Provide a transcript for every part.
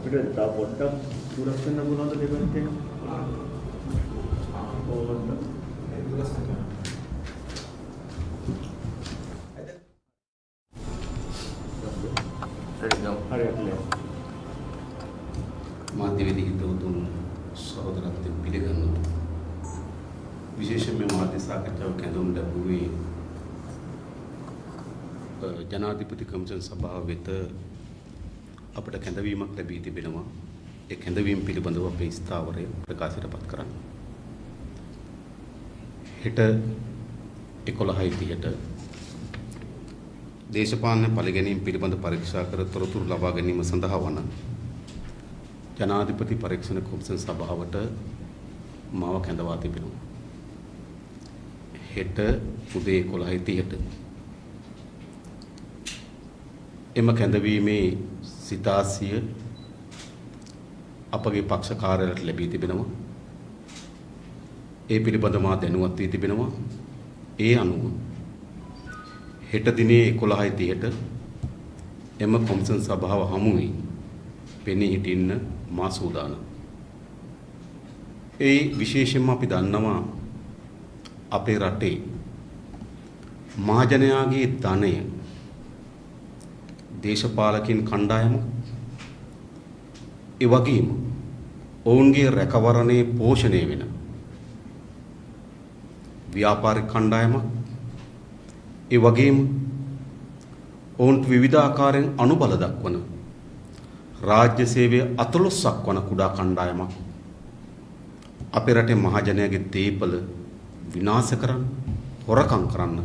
අපිට තව පොඩ්ඩක් දුරස් වෙන්න පුළුවන්ද දෙපැත්තෙන්? ඕනද? දුරස් වෙන්න. හරියට. මාධ්‍යවේදී හිතවතුන් සහෝදරත්වයෙන් පිළිගන්නවා. විශේෂයෙන්ම මාධ්‍ය සාකච්ඡාව කැඳවුම් ලැබුවේ ජනාධිපති කමිෂන් සභාව වෙත අපට කැඳවීමක් ලැබී තිබෙනවා. ඒ කැඳවීම පිළිබඳව අපේ ස්ථාවරය ප්‍රකාශයටපත් කරන්න. හෙට 11:30ට දේශපාලන පරිගැනීම් පිළිබඳ පරීක්ෂා කර තොරතුරු ලබා ගැනීම සඳහා වන ජනාධිපති පරීක්ෂණ කොමිෂන් සභාවට මාව කැඳවා තිබෙනවා. හෙට උදේ 11:30ට එම කැඳවීමේ සිතාසිය අපගේ පක්ෂ කාර්යාලයට ලැබී තිබෙනවා. ඒ පිළිබඳව මා දැනුවත් වී තිබෙනවා. ඒ අනුව හෙට දිනේ 11:30ට එම කොමිෂන් සභාව හමුවේ පෙනී සිටින්න මා සූදානම්. ඒ විශේෂයෙන්ම අපි දන්නවා අපේ රටේ මහජනයාගේ ධනය දේශපාලකින් කණ්ඩායම ඒ වගේම ඔවුන්ගේ රැකවරණේ පෝෂණය වෙන ව්‍යාපාරික කණ්ඩායම ඒ වගේම ඔවුන්ට විවිධාකාරයෙන් අනුබල දක්වන රාජ්‍ය සේවය අතලොස්සක් වන කුඩා කණ්ඩායමක් අපේ රටේ මහජනයාගේ දේපල විනාශ කරන්න, හොරකම් කරන්න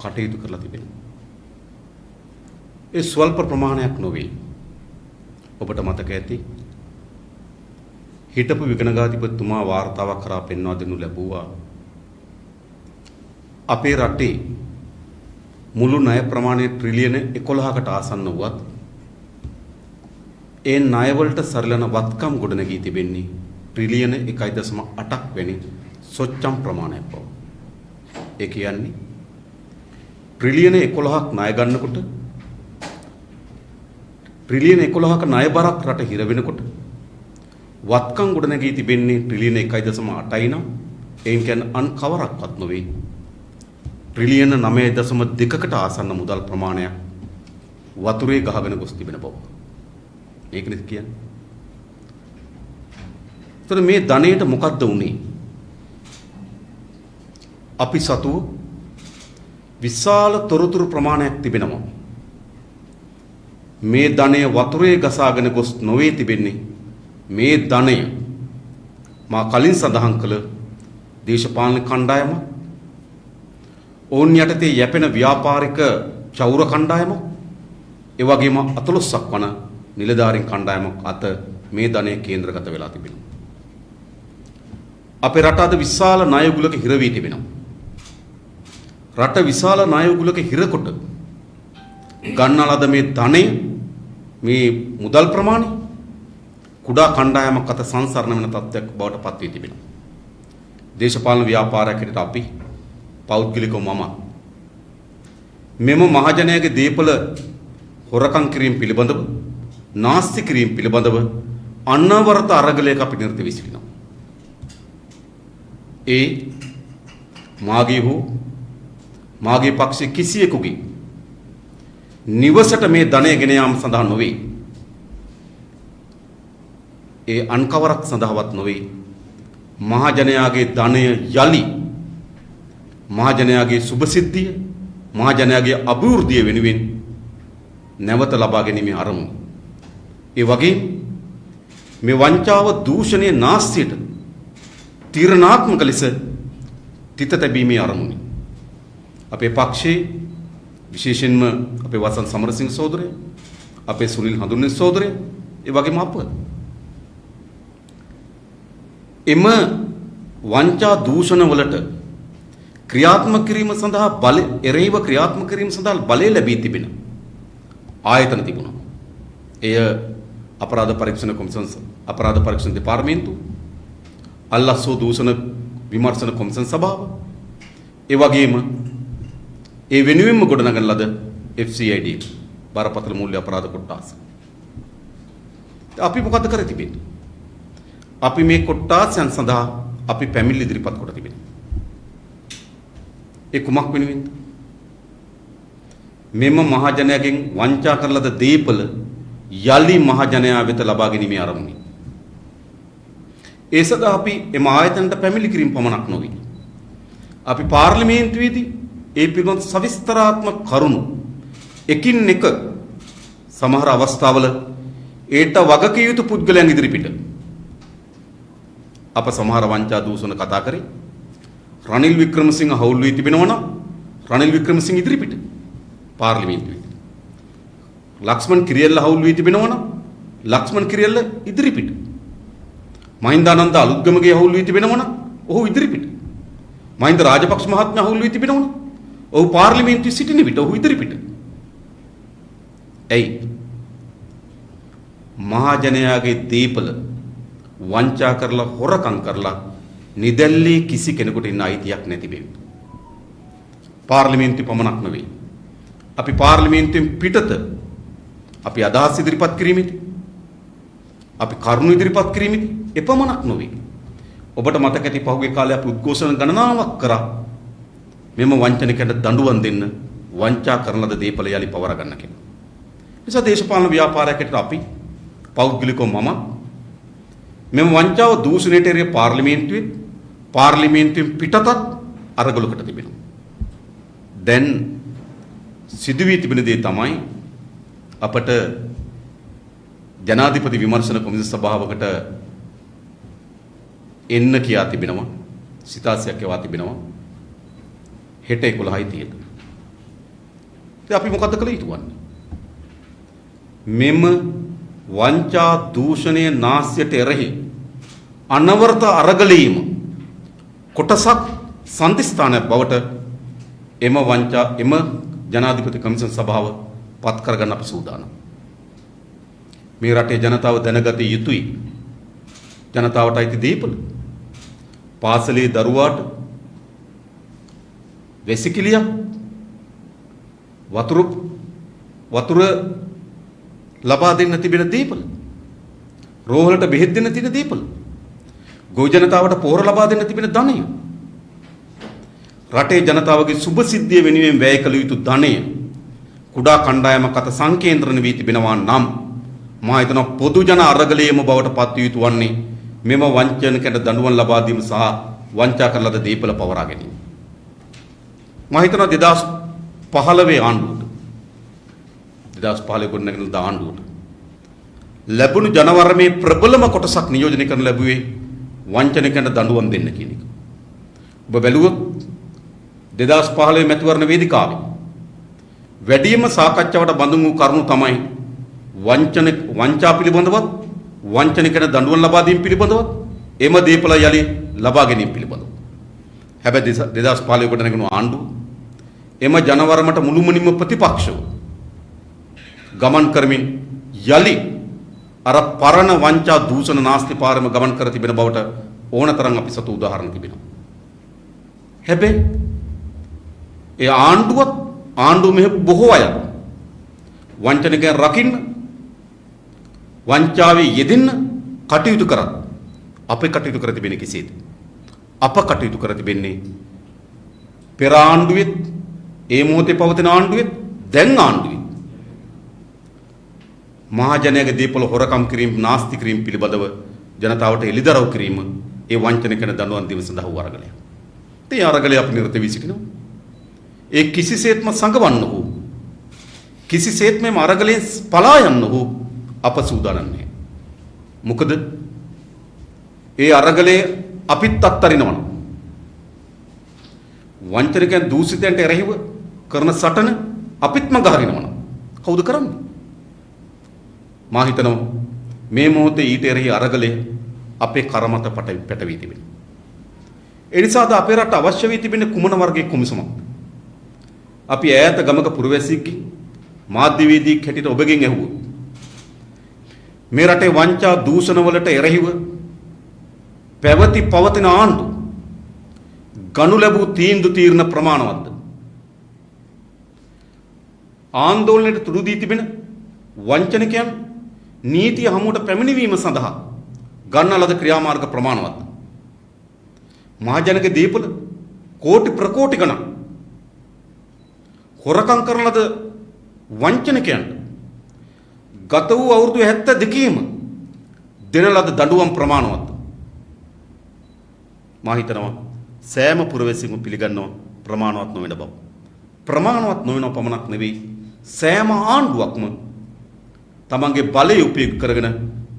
කටයුතු කරලා තිබෙනවා. ඒ ස්වල්ප ප්‍රමාණයක් නොවේ. ඔබට මතක ඇති හිටපු විගණකාධිපතිතුමා වාර්තාවක් කරා පෙන්වා දෙනු ලැබුවා අපේ රටේ මුළු ණය ප්‍රමාණය ට්‍රිලියන 11කට ආසන්න වුවත් ඒ ණයවලට සරිලන වත්කම් ගොඩනැගී තිබෙන්නේ ට්‍රිලියන 1.8ක් වැනි සොච්චම් ප්‍රමාණයක් බව. ඒ කියන්නේ ට්‍රිලියන 11ක් ණය ගන්නකොට ට්‍රිලියන 11ක ණය බරක් රට හිර වෙනකොට වත්කම් ගොඩනැගී තිබෙන්නේ ට්‍රිලියන 1.8යි නම් එයින් කියන්නේ අන් කවරක්වත් නොවේ. ට්‍රිලියන 9.2කට ආසන්න මුදල් ප්‍රමාණයක් වතුරේ ගහගෙන ගොස් තිබෙන බව. ඒකනේ කියන්නේ. ඒතර මේ ධනයට මොකද්ද උනේ? අපි සතුව විශාල තොරතුරු ප්‍රමාණයක් තිබෙනවා. මේ ධනය වතුරේ ගසාගෙන ගොස් නොවේ තිබෙන්නේ. මේ ධනය මා කලින් සඳහන් කළ දේශපාලන කණ්ඩායම ඔවුන් යටතේ යැපෙන ව්‍යාපාරික චෞර කණ්ඩායම ඒ වගේම අතලොස්සක් වන නිලධාරීන් කණ්ඩායමක් අත මේ ධනය කේන්ද්‍රගත වෙලා තිබෙනවා. අපේ රට අද විශාල ණය උගුලක හිර වී තිබෙනවා. රට විශාල ණය උගුලක හිරකොට ගන්නා ලද මේ ධනය මේ මුදල් ප්‍රමාණය කුඩා කණ්ඩායමක් අත සංසරණ වෙන තත්ත්වයක් බවට පත් වී තිබෙනවා. දේශපාලන ව්‍යාපාරයක් හැටියට අපි පෞද්ගලිකව මම මෙම මහජනයාගේ දේපල හොරකම් කිරීම පිළිබඳව නාස්ති කිරීම පිළිබඳව අනවරත අරගලයක අපි නිරත වී සිටිනවා. ඒ මාගේ හෝ මාගේ පක්ෂ කිසියෙකුගේ නිවසට මේ ධනය ගෙන යාම සඳහා නොවේ. ඒ අන්කවරක් සඳහාවත් නොවේ. මහජනයාගේ ධනය යලි මහජනයාගේ සුභසිද්ධිය මහජනයාගේ අභිවෘද්ධිය වෙනුවෙන් නැවත ලබා ගැනීමේ අරමුණ. ඒ වගේම මේ වංචාව දූෂණයේ නාස්තියට තීරණාත්මක ලෙස තිත තැබීමේ අරමුණ. අපේ පක්ෂයේ විශේෂයෙන්ම අපේ වසන්ත සමරසිංහ සහෝදරය, අපේ සුනිල් හඳුන්නේ සහෝදරය, ඒ වගේම අප එම වංචා දූෂණ වලට ක්‍රියාත්මක කිරීම සඳහා බල එරෙහිව ක්‍රියාත්මක කිරීම සඳහා බලය ලැබී තිබෙන ආයතන තිබුණා. එය අපරාධ පරීක්ෂණ කොමිෂන්, අපරාධ පරීක්ෂණ දෙපාර්තමේන්තුව, අල්ලස්සෝ දූෂණ විමර්ශන කොමිෂන් සභාව, ඒ වගේම ඒ වෙනුවෙන්ම ගොඩනගන ලද FCID බරපතල මූල්‍ය අපරාධ කොට්ටාස. අපි මොකද කර තිබෙන්නේ? අපි මේ කොට්ටාසයන් සඳහා අපි පැමිණිලි ඉදිරිපත් කොට තිබෙනවා. ඒ කුමක් වෙනුවෙන්ද? මෙම මහජනයාගෙන් වංචා කරන ලද දීපල යලි මහජනයා වෙත ලබා ගැනීමේ ආරම්භය. ඒ සඳහා අපි එම ආයතනට පැමිණිලි කිරීම පමණක් නොවේ. අපි පාර්ලිමේන්තුවේදී ඒ පිළිබඳ සවිස්තරාත්මක කරුණු එකින් එක සමහර අවස්ථාවල ඒට වගකිය යුතු පුද්ගලයන් ඉදිරිපිට අප සමහර වංචා දූෂණ කතා කරේ. රනිල් වික්‍රමසිංහ හවුල් වී තිබෙනවා නම් රනිල් වික්‍රමසිංහ ඉදිරිපිට පාර්ලිමේන්තුවේදී. ලක්ෂ්මන් කිරියල්ල හවුල් වී තිබෙනවා නම් ලක්ෂ්මන් කිරියල්ල ඉදිරිපිට. මහින්දානන්ද අලුත්ගමගේ හවුල් වී තිබෙනවා නම් ඔහු ඉදිරිපිට. මහින්ද රාජපක්ෂ මහත්මයා හවුල් වී තිබෙනවා නම් ඔහු පාර්ලිමේන්තුවේ සිටින විට ඔහු ඉදිරිපිට. ඇයි? මහජනයාගේ දීපල වංචා කරලා හොරකම් කරලා නිදැල්ලේ කිසි කෙනෙකුට ඉන්න අයිතියක් නැති බැවි. පාර්ලිමේන්තුවේ පමණක් නෙවෙයි. අපි පාර්ලිමේන්තුවෙන් පිටත අපි අදහස් ඉදිරිපත් කිරීමේදී අපි කරුණු ඉදිරිපත් කිරීමේදී එපමණක් නෙවෙයි. ඔබට මතක ඇති පහුගිය කාලේ අපි උද්ඝෝෂණ ගණනාවක් කරා මෙම වංචනිකයන්ට දඬුවම් දෙන්න වංචා කරන ලද දීපල යලි පවර ගන්න කියලා. නිසා දේශපාලන ව්‍යාපාරයකට අපි පෞද්ගලිකව මම මෙම වංචාව දූෂණයට එරෙහි පාර්ලිමේන්තුවෙන් පිටතත් අරගලකට තිබෙනවා. දැන් සිදුවී තිබෙන දේ තමයි අපට ජනාධිපති විමර්ශන කොමිසම සභාවකට එන්න කියා තිබෙනවා. සිතාසියක් යවා තිබෙනවා. හෙට 11:30ට. ඉතින් අපි මොකද කළ යුතු වන්නේ? මෙම වංචා දූෂණය නාස්‍යයට එරෙහි අනවරත අරගලීම කොටසක් සම්දිස්ථානයක් බවට එම ජනාධිපති කමිෂන් සභාව පත් කරගන්න අපි සූදානම්. මේ රටේ ජනතාව දැනගත යුතුයි. ජනතාවට අයිති දීපල පාසලේ දරුවාට වෙසිකිළියක් වතුර ලබා දෙන්න තිබෙන දීපල, රෝහලට බෙහෙත් දෙන්න තියෙන දීපල, ගොවි ජනතාවට පොහොර ලබා දෙන්න තිබෙන ධනය, රටේ ජනතාවගේ සුබ සිද්ධිය වෙනුවෙන් වැය කළ යුතු ධනය කුඩා කණ්ඩායමක් අත සංකේන්ද්‍රණ වී තිබෙනවා නම් මා හිතනවා පොදු ජන අරගලයේම බවට පත් විය යුතු වන්නේ මෙම වංචනිකයට දඬුවම් ලබා දීම සහ වංචා කරන ලද දීපල පවරා ගැනීම. මා හිතනවා 2015 ආණ්ඩුවට 2015 ගොඩනැගෙන ලද ආණ්ඩුවට ලැබුණු ජනවරමේ ප්‍රබලම කොටසක් නියෝජනය කරන ලැබුවේ වංචනිකයට දඬුවම් දෙන්න කියන එක. ඔබ බැලුවොත් 2015 මැතිවරණ වේදිකාවේ වැඩිම සාකච්ඡාවට බඳුන් වූ කරුණු තමයි වංචා පිළිබඳවත් වංචනිකයට දඬුවම් ලබා දීම පිළිබඳවත් එම දීපල යලි ලබා ගැනීම පිළිබඳව. හැබැයි 2015 කොට නැගුණු ආණ්ඩුව එම ජනවරමට මුළුමනින්ම ප්‍රතිපක්ෂව ගමන් කරමින් යලි අර පරණ වංචා දූෂණ නාස්ති පාරම ගමන් කර තිබෙන බවට ඕනතරම් අපි සතු උදාහරණ තිබෙනවා. හැබැයි ඒ ආණ්ඩුව මෙහෙ බොහෝ අය වංචනිකයන් රකින්න වංචාවේ යෙදෙන්න කටයුතු කරත් අපේ කටයුතු කර තිබෙන්නේ කෙසේද? අප කටයුතු කර තිබෙන්නේ පෙර ආණ්ඩුවෙත් ඒ මොහොතේ පවතින ආණ්ඩුවෙත් දැන් ආණ්ඩුවෙත් මහජනයාගේ දීපල හොරකම් කිරීම නාස්ති කිරීම පිළිබඳව ජනතාවට එළිදරව් කිරීම ඒ වංචනිකයන් දඬුවම් දීම සඳහා වූ අරගලය. ඒ අරගලය අපි නිරත වී සිටිනවා. ඒ කිසිසේත්ම සංගවන්න හෝ කිසිසේත්ම මේ අරගලයෙන් පලා යන්න හෝ අප සූදානම් නැහැ. මොකද ඒ අරගලය අපිත් අත්හරිනවා. වංචනිකයන් දූෂිතයන්ට එරෙහිව කරන සටන අපිත්ම ගහරිනවා. කවුද කරන්නේ? මා හිතනවා මේ මොහොතේ ඊට එරෙහි අරගලය අපේ කරමත පැටවී තිබෙනවා. ඒ නිසාද අපේ රට අවශ්‍ය වී තිබෙන කුමන වර්ගයේ කොමිසමක්? අපි ඈත ගමක පුරවැසියෙක්ගේ මාධ්‍යවේදියෙක් හැටියට ඔබගෙන් ඇහුවොත් මේ රටේ වංචා දූෂණ වලට එරෙහිව පවතින ආණ්ඩු ගනු ලැබූ තීරණ ප්‍රමාණවත්ද? ආందోලනයට තුඩු දී තිබෙන වංචනිකයන් නීතිය හමුවට පැමිණීම සඳහා ගන්නා ලද ක්‍රියාමාර්ග ප්‍රමාණවත්. මහජනක දීපල කෝටි ප්‍රකෝටි ගණන් හොරකම් කරන ලද වංචනිකයන්ට ගත වූ අවුරුදු 72ම දෙන ලද දඬුවම් ප්‍රමාණවත්. මා හිතනවා සෑම පුරවැසියෙකු පිළිගන්නවා ප්‍රමාණවත් නොවන බව. ප්‍රමාණවත් නොවන පමණක් නෙවෙයි සෑම ආණ්ඩුවක්ම තමන්ගේ බලය උපයෝග කරගෙන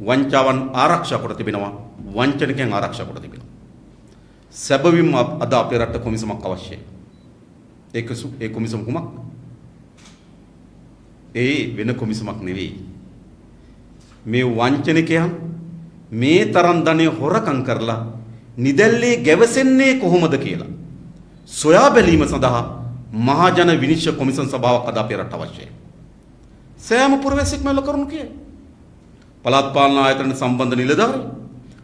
වංචාවන් ආරක්ෂා කොට තිබෙනවා, වංචනිකයන් ආරක්ෂා කොට තිබෙනවා. සැබවින්ම අද අපේ රට කොමිසමක් අවශ්‍යයි. ඒ කොමිසම කුමක්? ඒ වෙන කොමිසමක් නෙවෙයි. මේ වංචනිකයන් මේ තරම් ධනෙ හොරකම් කරලා නිදැල්ලේ ගැවසෙන්නේ කොහොමද කියලා සොයා බැලීම සඳහා මහජන විනිශ්චය කොමිසම් සභාවක් අද අපේ රට අවශ්‍යයි. සෑම පුරවැසියෙක්ම එල්ල කරනු කියේ. පළාත් පාලන ආයතන සම්බන්ධ නිලධාරී,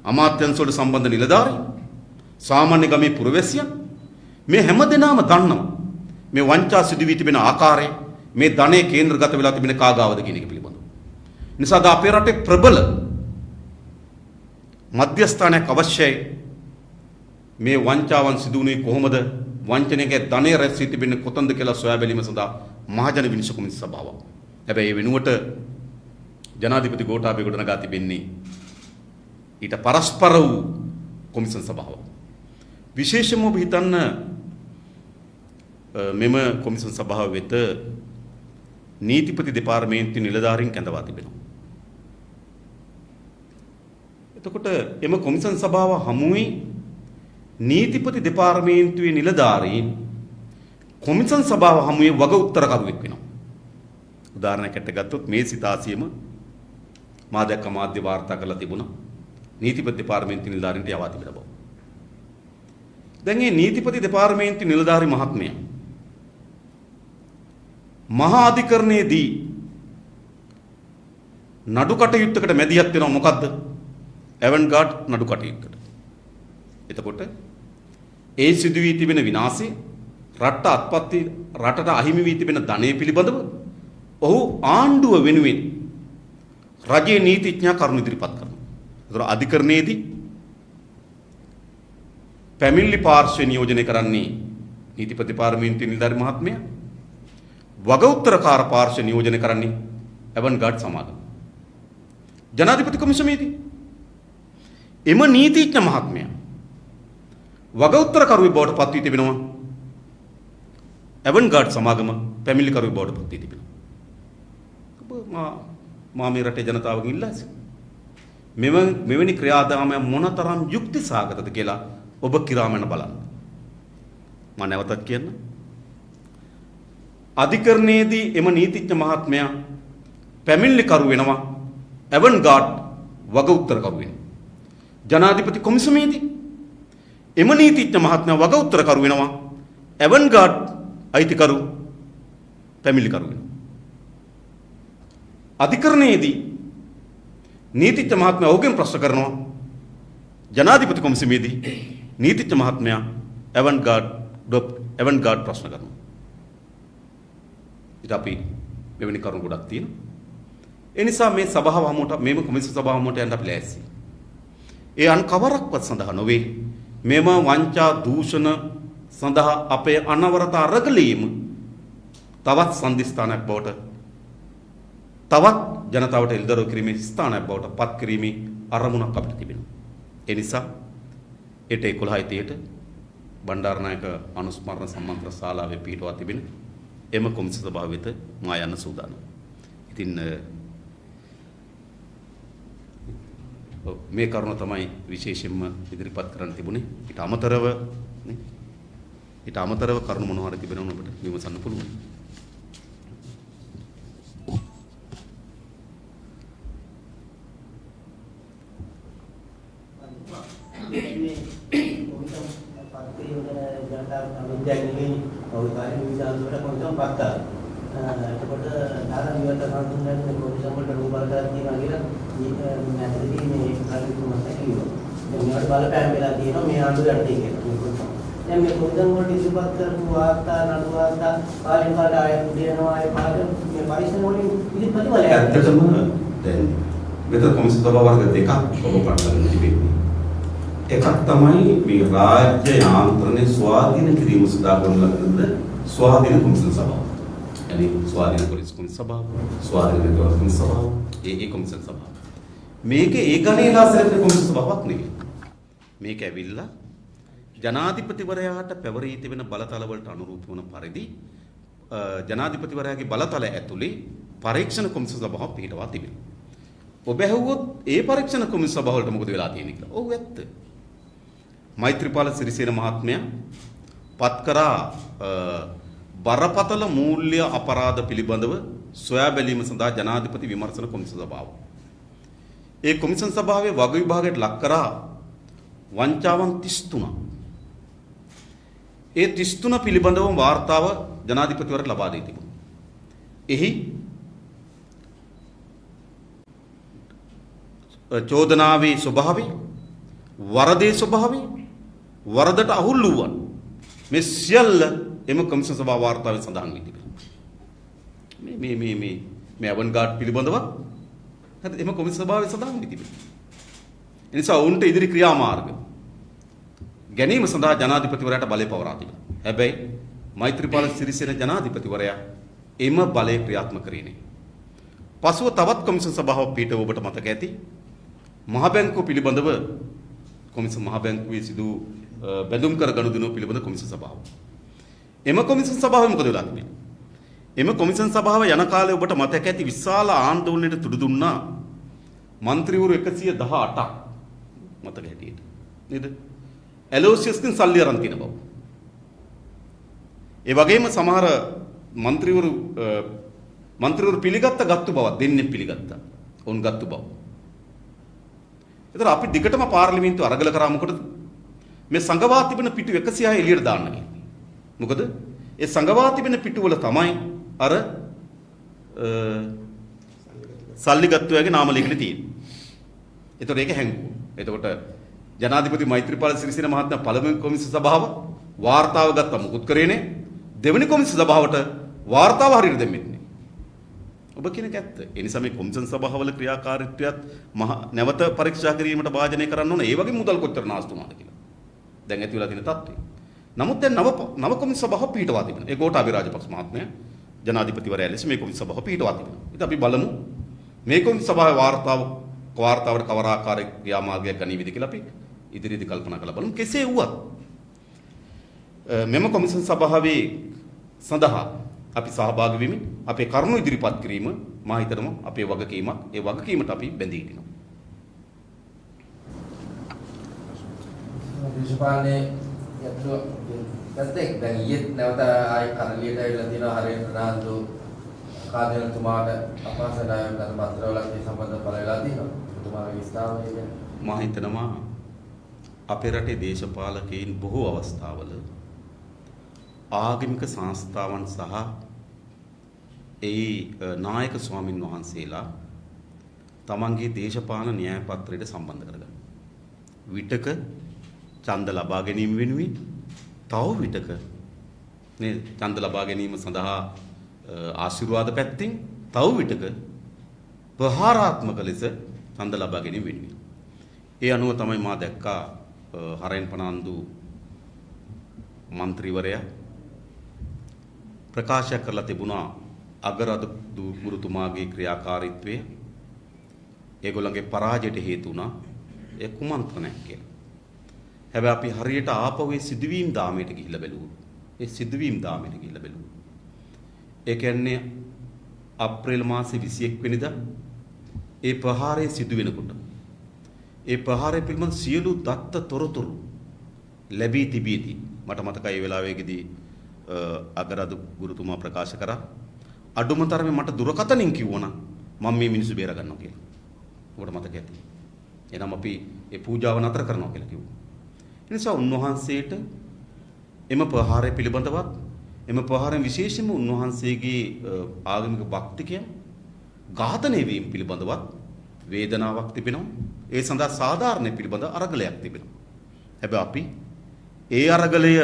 අමාත්‍යංශ වලට සම්බන්ධ නිලධාරී, සාමාන්‍ය ගමේ පුරවැසියන් මේ හැම දෙනාම දන්නවා මේ වංචා සිදු වී තිබෙන ආකාරය, මේ ධනෙ කේන්ද්‍රගත වෙලා තිබෙන කාගාවද කියන එක පිළිබඳව. නිසා අද අපේ රටේ ප්‍රබල මධ්‍යස්ථානයක් අවශ්‍යයි. මේ වංචාවන් සිදු වුණේ කොහොමද? වංචනයේ ධනෙ රැස් වී තිබෙන්නේ කොතනද කියලා සොයා බැලීම සඳහා මහජන විනිශ්චය කොමිසම සභාවක්. හැබැයි ඒ වෙනුවට ජනාධිපති ගෝඨාභය ගොඩනගා තිබෙන්නේ ඊට පරස්පර වූ කොමිසම් සභාවක්. විශේෂයෙන්ම ඔබ හිතන්න මෙම කොමිසම් සභාව වෙත නීතිපති දෙපාර්තමේන්තුවේ නිලධාරීන් කැඳවා තිබෙනවා. එතකොට එම කොමිසම් සභාව හමුවේ නීතිපති දෙපාර්තමේන්තුවේ නිලධාරීන් කොමිසම් සභාව හමුවේ වග උත්තරකරුවෙක් වෙනවා. උදාහරණයකට ගත්තොත් මේ සිතාසියම මා දැක්ක මාධ්‍ය වාර්තා කරලා තිබුණා නීතිපති දෙපාර්තමේන්තුවේ නිලධාරීන්ට යවා තිබෙන බව. දැන් මේ නීතිපති දෙපාර්තමේන්තුවේ නිලධාරී මහත්මයා මහා අධිකරණයේදී නඩු කටයුත්තකට මැදිහත් වෙනවා. මොකද්ද? ඇවන්ගාඩ් නඩු කටයුත්තකට. එතකොට ඒ සිදු වී තිබෙන විනාශය, රටට අහිමි වී තිබෙන ධනය පිළිබඳව ඔහු ආණ්ඩුව වෙනුවෙන් රජයේ නීතිඥයා කරුණු ඉදිරිපත් කරනවා. ඒතර අධිකරණයේදී පැමිණිලි පාර්ශ්වය නියෝජනය කරන්නේ නීතිපති දෙපාර්තමේන්තුවේ නිලධාරී මහත්මයා. වග උත්තරකාර පාර්ශ්වය නියෝජනය කරන්නේ ඇවන්ගාඩ් සමාගම. ජනාධිපති කොමිසමේදී එම නීතිඥ මහත්මයා වග උත්තරකරුවෙක් බවට පත් වී තිබෙනවා. ඇවන්ගාඩ් සමාගම පැමිණිලිකරුවෙක් බවට පත් වී තිබෙනවා. මා මේ රටේ ජනතාවගෙන් ඉල්ලා සිටිනවා. මෙවැනි ක්‍රියාදාමය මොනතරම් යුක්ති සහගතද කියලා ඔබ කිරාමන බලන්න. මම නැවතත් කියන්න. අධිකරණයේදී එම නීතිඥ මහත්මයා පැමිණිලිකරු වෙනවා. ඇවන්ගාඩ් වග උත්තරකරු වෙනවා. ජනාධිපති කොමිසමේදී එම නීතිඥ මහත්මයා වග උත්තරකරු වෙනවා. ඇවන්ගාඩ් අයිතිකරු පැමිණිලිකරු වෙනවා. අධිකරණයේදී නීතිඥ මහත්මයා ඔහුගෙන් ප්‍රශ්න කරනවා. ජනාධිපති කොමිසමේදී නීතිඥ මහත්මයා ඇවන්ගාඩ් ප්‍රශ්න කරනවා. ඊට අපි මෙවැනි කරුණු ගොඩක් තියෙනවා. ඒ නිසා මේ සභාව හමුවට, මේම කොමිසම් සභාව හමුවට යන්න අපි ලෑස්ති. ඒ අන් කවරක්වත් සඳහා නොවේ. මෙම වංචා දූෂණ සඳහා අපේ අනවරත අරගලීම තවත් සම්දිස්ථානයක් බවට, තවත් ජනතාවට එල්දරව් කිරීමේ ස්ථානයක් බවට පත් කිරීමේ අරමුණක් අපිට තිබෙනවා. ඒ නිසා 11:30ට බණ්ඩාරනායක අනුස්මරණ සම්මන්ත්‍රණ ශාලාවේ පිහිටවා තිබෙන එම කොමිසම් සභාව වෙත මා යන්න සූදානම්. ඉතින් මේ කරුණ තමයි විශේෂයෙන්ම ඉදිරිපත් කරන්න තිබුණේ. ඊට අමතරව කරුණු මොනවා හරි තිබෙනවද ඔබට විමසන්න පුළුවන්. එතකොට දාන විවත සම්බන්ධයෙන් කොමිසම් වලට රූපවලට තියනවා කියලා නැතිදී මේ කාර්යක්‍රමයක් කිව්වා. දැන් මේවට බලපෑම් වෙලා තියෙනවා මේ ආණ්ඩුවට කියලා. දැන් මේ කොමිසම් වලට ඉදිරිපත් කරපු වාර්තා නඩු වාර්තා පාලින් කාට ආයෙත් දෙනවා ආයෙ පාද මේ පරිස්සම වලින් ඉදිරි ප්‍රතිඵලයක්. ඇත්තටම දැන් මෙතන කොමිසම් සභා වර්ග දෙකක් ඔබ පටලගෙන තිබෙන්නේ. එකක් තමයි මේ රාජ්‍ය යාන්ත්‍රණය ස්වාධීන කිරීම සඳහා ගොනු ලබන ස්වාධීන කොමිසම් සභාව. يعني ස්වාධීන පොලිස් කොමිසම් සභාව, ස්වාධීන විද්‍යාල කොමිසම් සභාව, ඒ කොමිසම් සභාව. මේක ඒ ගණේලා සැලකෙන කොමිසම් සභාවක් නෙවෙයි. මේක ඇවිල්ලා ජනාධිපතිවරයාට පැවරී තිබෙන බලතල වලට අනුරූප වන පරිදි ජනාධිපතිවරයාගේ බලතල ඇතුලේ පරීක්ෂණ කොමිසම් සභාවක් පිහිටවා තිබෙනවා. ඔබ ඇහුවොත් ඒ පරීක්ෂණ කොමිසම් සභාව වලට මොකද වෙලා තියෙන්නේ කියලා. ඔව් ඇත්ත. මෛත්‍රීපාල සිරිසේන මහත්මයා පත් කරා බරපතල මූල්‍ය අපරාධ පිළිබඳව සොයා බැලීම සඳහා ජනාධිපති විමර්ශන කොමිසම් සභාව. ඒ කොමිසම් සභාවේ වග විභාගයට ලක් කරා වංචාවන් 33ක්. ඒ 33 පිළිබඳව වාර්තාව ජනාධිපතිවරට ලබා දී තිබුණා. එහි චෝදනාවේ ස්වභාවය, වරදේ ස්වභාවය, වරදට අහුල් වූවන් මේ සියල්ල එම කොමිසම් සභා වාර්තාවේ සඳහන් වී තිබෙනවා. මේ අවන්ගාඩ් පිළිබඳව හරි එම කොමිසම් සභාවේ සඳහන් වී තිබෙනවා. ඒ නිසා ඔවුන්ට ඉදිරි ක්‍රියාමාර්ග ගැනීම සඳහා ජනාධිපතිවරයාට බලය පවරා තිබෙනවා. හැබැයි මෛත්‍රීපාල සිරිසේන ජනාධිපතිවරයා එම බලය ක්‍රියාත්මක කරේ නැහැ. පසුව තවත් කොමිසම් සභාවක් පිට ඔබට මතක ඇති. මහ බැංකුව පිළිබඳව කොමිසම් මහ බැංකුවේ සිදු බැඳුම් කර ගනුදෙනු පිළිබඳ කොමිසම් සභාව. එම කොමිසම් සභාව මොකද වෙලා තිබෙන්නේ? එම කොමිසම් සභාව යන කාලේ ඔබට මතක ඇති විශාල ආන්දෝලනයට තුඩු දුන්නා മന്ത്രിවරු 118ක් මතක හැටියට. නේද? ඇලෝසියස්ගෙන් සල්ලි අරන් තියෙන බව. ඒ වගේම සමහර മന്ത്രിවරු ගත්තු බව දෙන්නේ පිළිගත්තා. ඔවුන් ගත්තු බව. ඒතර අපි දිගටම පාර්ලිමේන්තුව අරගල කරා මොකටද? මේ සංගවා තිබෙන පිටු 106 එළියට දාන්න කියලා. මොකද ඒ සංගවා තිබෙන පිටු වල තමයි අර සල්ලි ගත්තු අයගේ නාම ලේඛන තියෙන්නේ. ඒතර ඒක හැංගුවා. එතකොට ජනාධිපති මෛත්‍රීපාල සිරිසේන මහත්මයා පළමුවෙනි කොමිසම් සභාව වාර්තාව ගත්තා මුකුත් කරේ නැහැ. දෙවෙනි කොමිසම් සභාවට වාර්තාව හරියට දෙන්නේ නැහැ. ඔබ කියන එක ඇත්ත. ඒ නිසා මේ කොමිසම් සභාවල ක්‍රියාකාරීත්වයත් නැවත පරීක්ෂා කිරීමට භාජනය කරන්න ඕන. ඒ වගේ මුදල් කොච්චර නාස්ති වුණාද කියලා. දැන් ඇති වෙලා තියෙන තත්ත්වය. නමුත් දැන් නව කොමිසම් සභාව පිටවා තිබෙනවා. ඒ ගෝඨාභය රාජපක්ෂ මහත්මයා ජනාධිපතිවරයා ලෙස මේ කොමිසම් සභාව පිටවා තිබෙනවා. ඉතින් අපි බලමු මේ කොමිසම් සභාවේ වාර්තාවට කවර ආකාරයක ක්‍රියාමාර්ගයක් ගනීවිද කියලා අපි ඉදිරියේදී කල්පනා කරලා බලමු. කෙසේ වුවත් මෙම කොමිසම් සභාවේ සඳහා අපි සහභාගී වෙමින් අපේ කරුණු ඉදිරිපත් කිරීම මා හිතනවා අපේ වගකීමක්. ඒ වගකීමට අපි බැඳී සිටිනවා. දේශපාලනේ යතුරු දැක්කේ දැන් ඊයේ නැවත ආයි කරලියට ඇවිල්ලා තියෙනවා හරියට ප්‍රනාන්දු කාර්යාලයතුමාට අපහසුතාවයක් අර පත්‍රවලත් ඒ සම්බන්ධව බලලා තියෙනවා. එතුමාගේ ස්ථාවරය ගැන මා හිතනවා අපේ රටේ දේශපාලකයන් බොහෝ අවස්ථාවල ආගමික සංස්ථාවන් සහ ඒ නායක ස්වාමින් වහන්සේලා තමන්ගේ දේශපාලන න්‍යාය පත්‍රයට සම්බන්ධ කරගන්න. විටක ඡන්ද ලබා ගැනීම වෙනුවෙන් තව විටක මේ ඡන්ද ලබා ගැනීම සඳහා ආශිර්වාද පැත්තෙන් තව විටක ප්‍රහාරාත්මක ලෙස ඡන්ද ලබා ගැනීම වෙනුවෙන්. ඒ අනුව තමයි මා දැක්කා හරෙන් පනාන්දු മന്ത്രിවරයා ප්‍රකාශ කරලා තිබුණා අගරද ගුරුතුමාගේ ක්‍රියාකාරීත්වය ඒගොල්ලන්ගේ පරාජයට හේතු වුණා ඒ කුමන්ත්‍රණයක් කියලා. හැබැයි අපි හරියට ආපහු ඒ සිදුවීම් දාමයට ගිහිල්ලා බැලුවොත් ඒ සිදුවීම් දාමයට ගිහිල්ලා බැලුවොත් ඒ කියන්නේ අප්‍රේල් මාසේ 21 වෙනිදා ඒ ප්‍රහාරය සිදු වෙනකොට ඒ ප්‍රහාරය පිළිබඳ සියලු දත්ත තොරතුරු ලැබී තිබීදී මට මතකයි ඒ වෙලාවේදී අගරද ගුරුතුමා ප්‍රකාශ කරා අඩුම තරමේ මට දුරකථනින් කිව්වනම් මම මේ මිනිස්සු බේර ගන්නවා කියලා. ඔබට මතක ඇති. එනනම් අපි ඒ පූජාව නතර කරනවා කියලා කිව්වා. ඒ නිසා උන්වහන්සේට එම ප්‍රහාරය පිළිබඳවත් එම ප්‍රහාරයෙන් විශේෂයෙන්ම උන්වහන්සේගේ ආගමික භක්තිකයන් ඝාතනය වීම පිළිබඳවත් වේදනාවක් තිබෙනවා. ඒ සඳහා සාධාරණ පිළිබඳ අරගලයක් තිබෙනවා. හැබැයි අපි ඒ අරගලය